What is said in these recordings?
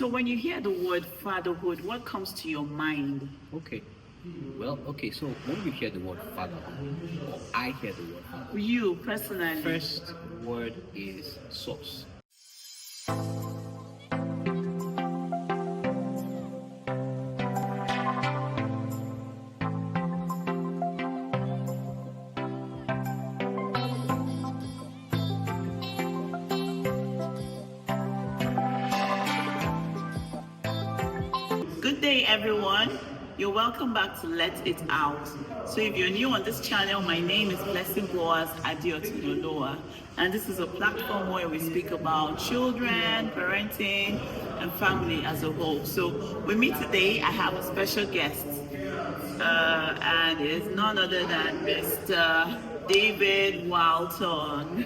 So when you hear the word fatherhood, what comes to your mind? Okay. Okay. So when you hear the word fatherhood, or I hear the word fatherhood, You personally. first word is source. Good day, everyone. You're welcome back to Let It Out. So if you're new on this channel, my name is Blessing Boaz Adiotunoloa, and this is a platform where we speak about children, parenting, and family as a whole. So with me today, I have a special guest, and it's none other than Mr. David Walton.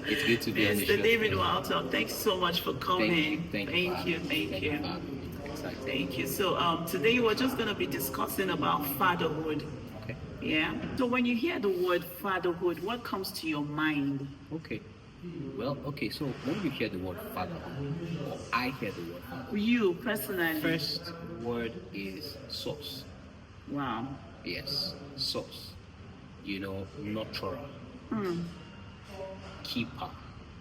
It's good to be on the show. Mr. David Walton, thanks so much for coming. Thank you. Thank you. Exactly. Thank you. So today we're just going to be discussing about fatherhood. Okay. Yeah. So when you hear the word fatherhood, what comes to your mind? Okay. Okay. So when you hear the word fatherhood, or I hear the word fatherhood, You personally. first word is source. Wow. Yes, source. Nurturer, keeper.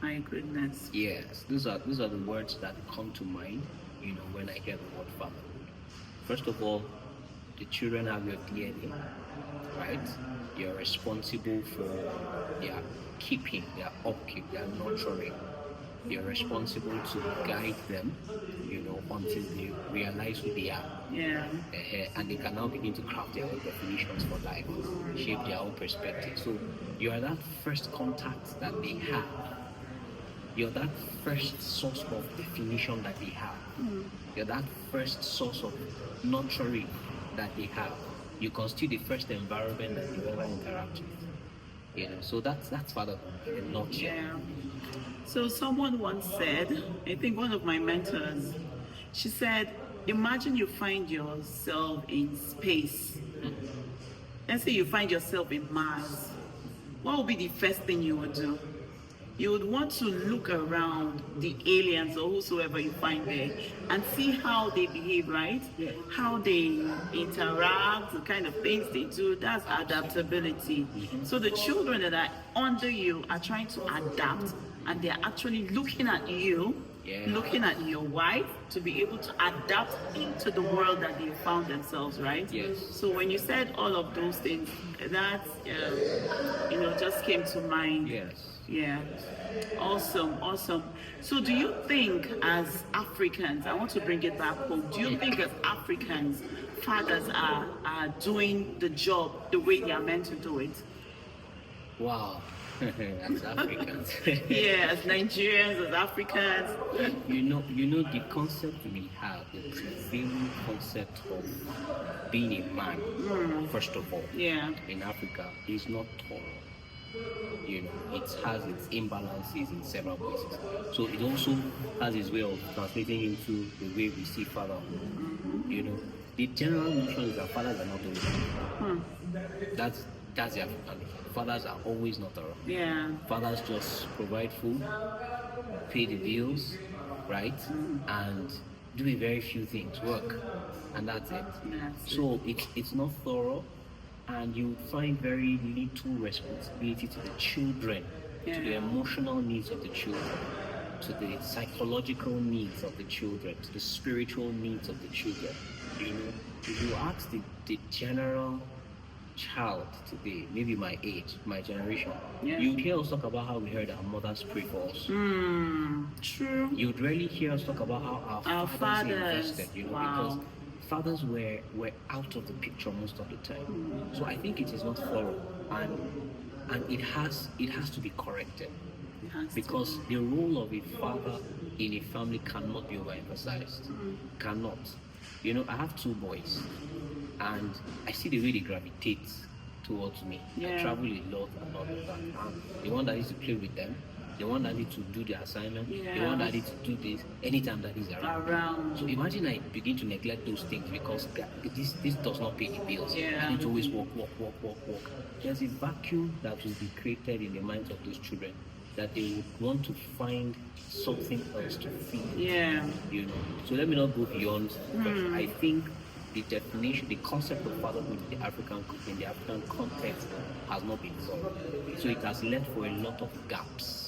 My goodness. Yes, these are the words that come to mind, when I hear the word fatherhood. First of all, the children have your DNA, right? You're responsible for their keeping, their upkeep, their nurturing. You're responsible to guide them, until they realize who they are. Yeah. And they can now begin to craft their own definitions for life, shape their own perspective. So you are that first contact that they have. You're that first source of definition that they have. You're that first source of nurturing that they have. You constitute the first environment that you ever interact with. So that's fatherhood in a nutshell. Yeah. So someone once said, I think one of my mentors, she said, imagine you find yourself in space. Let's say you find yourself in Mars. What would be the first thing you would do? You would want to look around the aliens or whosoever you find there and see how they behave, right? How they interact, the kind of things they do. That's adaptability. So the children that are under you are trying to adapt, and they're actually looking at you, looking at your wife to be able to adapt into the world that they found themselves, right? Yes. So when you said all of those things, that just came to mind. Yes. Yeah. Awesome. So do you think as Africans, I want to bring it back home, do you think as Africans, fathers are doing the job the way they are meant to do it? Wow. As Africans. Yeah, as Nigerians, as Africans. The concept we have, the prevailing concept of being a man, first of all, in Africa, is not thorough. It has its imbalances in several places. So it also has its way of translating into the way we see fatherhood. The general notion is that fathers are not doing it. That's the African notion. Fathers are always not around. Yeah. Fathers just provide food, pay the bills, right? And do a very few things, work, and that's it. So it's not thorough. And you find very little responsibility to the children, to the emotional needs of the children, to the psychological needs of the children, to the spiritual needs of the children. If you ask the general child today, maybe my age, my generation, you'd hear us talk about how we heard our mothers pray for us. True. You'd rarely hear us talk about how our fathers invested, because fathers were out of the picture most of the time. So I think it is not thorough, and it has to be corrected, because the role of a father in a family cannot be overemphasized. Cannot. I have two boys, and I see the way they gravitate towards me. I travel a lot and all of that. And the one that needs to play with them, the one that needs to do the assignment, the one that needs to do this anytime that is around. So imagine I begin to neglect those things because this does not pay the bills. I need to always work. There's a vacuum that will be created in the minds of those children that they would want to find something else to feed. Yeah. You know. So let me not go beyond. But I think the definition, the concept of fatherhood in the African context has not been solved. So it has led for a lot of gaps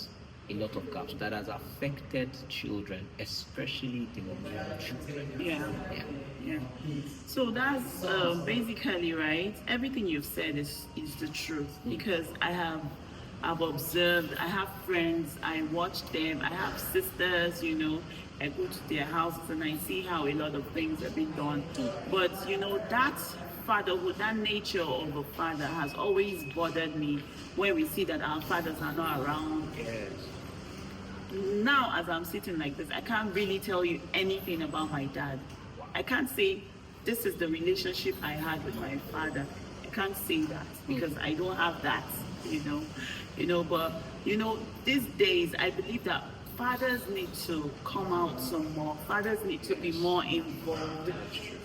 that has affected children, especially the male children. Yeah. So that's basically right. Everything you've said is the truth, because I've observed. I have friends. I watch them. I have sisters. You know, I go to their houses and I see how a lot of things have been done. But you know, that fatherhood, that nature of a father has always bothered me. When we see that our fathers are not around. Yes. Now, as I'm sitting like this, I can't really tell you anything about my dad. I can't say this is the relationship I had with my father. I can't say that because I don't have that, but these days I believe that fathers need to come out some more. Fathers need to be more involved.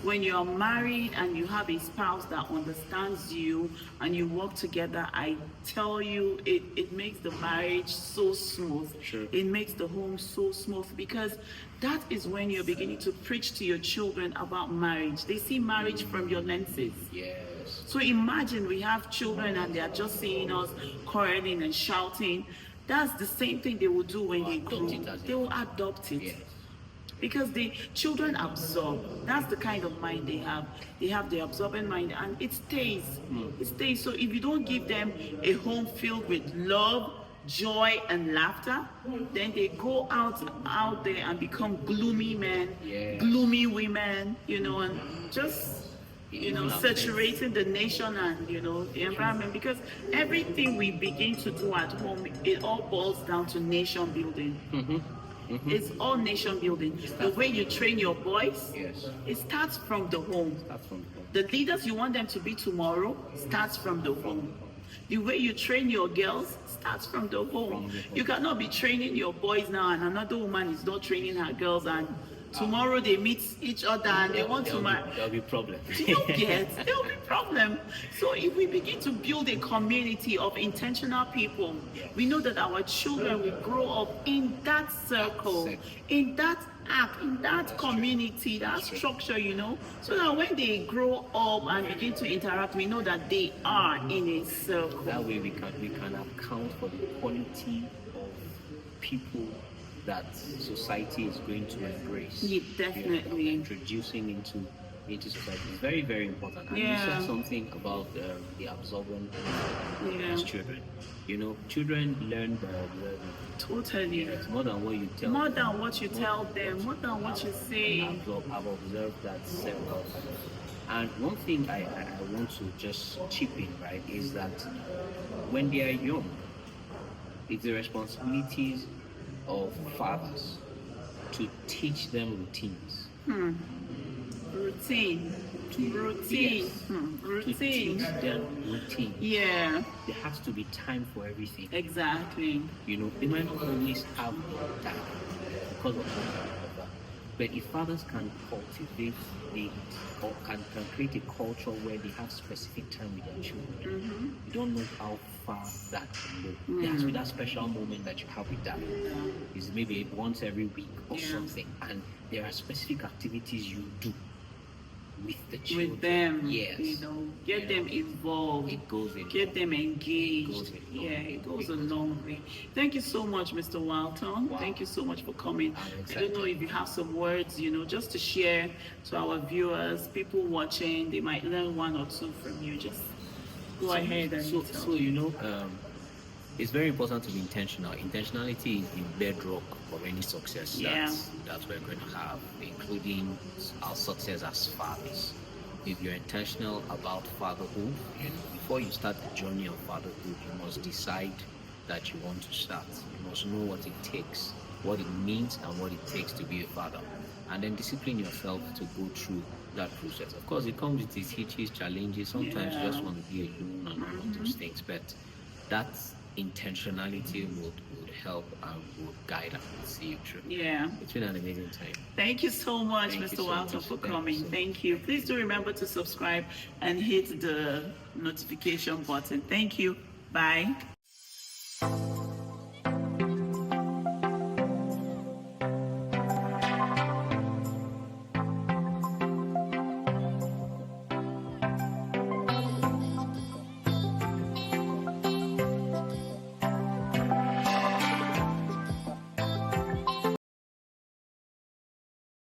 When you're married and you have a spouse that understands you and you work together, I tell you, it makes the marriage so smooth. Sure. It makes the home so smooth, because that is when you're beginning to preach to your children about marriage. They see marriage from your lenses. Yes. So imagine we have children and they are just seeing us quarreling and shouting. That's the same thing they will do when they grow. They will adopt it. Yes. Because the children absorb. That's the kind of mind they have. They have the absorbent mind, and it stays. It stays. So if you don't give them a home filled with love, joy, and laughter, then they go out there and become gloomy men, gloomy women, and just saturating the nation and the environment, because everything we begin to do at home, it all boils down to nation building. It's all nation building. The way you train your boys, it starts from the home. The leaders you want them to be tomorrow starts from the home. The way you train your girls starts from the home. You cannot be training your boys now and another woman is not training her girls, and tomorrow they meet each other and they want to marry. There'll be problem. There'll be problem. So if we begin to build a community of intentional people, we know that our children will grow up in that circle, in that act, in that community, that structure, so that when they grow up and begin to interact, we know that they are in a circle. That way we can account for the quality of people that society is going to embrace. Yeah, definitely. Introducing into society is very, very important. And you said something about the absorbent as children. Children learn by observing. Totally. It's more than what you tell them. More than what you tell them, more than what you say. I've observed that several times. And one thing I want to just chip in, right, is that when they are young, it's the responsibilities of fathers to teach them routines. Routine. To teach them routine. Yeah. There has to be time for everything. Exactly. They might not always have time because of that. But if fathers can cultivate or can create a culture where they have specific time with their children, you don't know how far that can go. There has to be that special moment that you have with them. It's maybe once every week or something, and there are specific activities you do with the children. With them, yes. Get them involved. It goes in. Get them engaged. It goes a long way. Thank you so much, Mr. Walton. Wow. Thank you so much for coming. I don't know if you have some words, just to share to our viewers, people watching. They might learn one or two from you. Just go ahead and it's very important to be intentional. Intentionality is the bedrock of any success that we're going to have, including our success as fathers. If you're intentional about fatherhood, before you start the journey of fatherhood, you must decide that you want to start. You must know what it takes, what it means, and what it takes to be a father. And then discipline yourself to go through that process. Of course, it comes with its hitches, challenges. Sometimes you just want to be alone and all of those things, but that's intentionality would help and would guide and see you through. Yeah. It's been an amazing time. Thank you so much, Mr. Walton, for coming. Thank you. Please do remember to subscribe and hit the notification button. Thank you. Bye.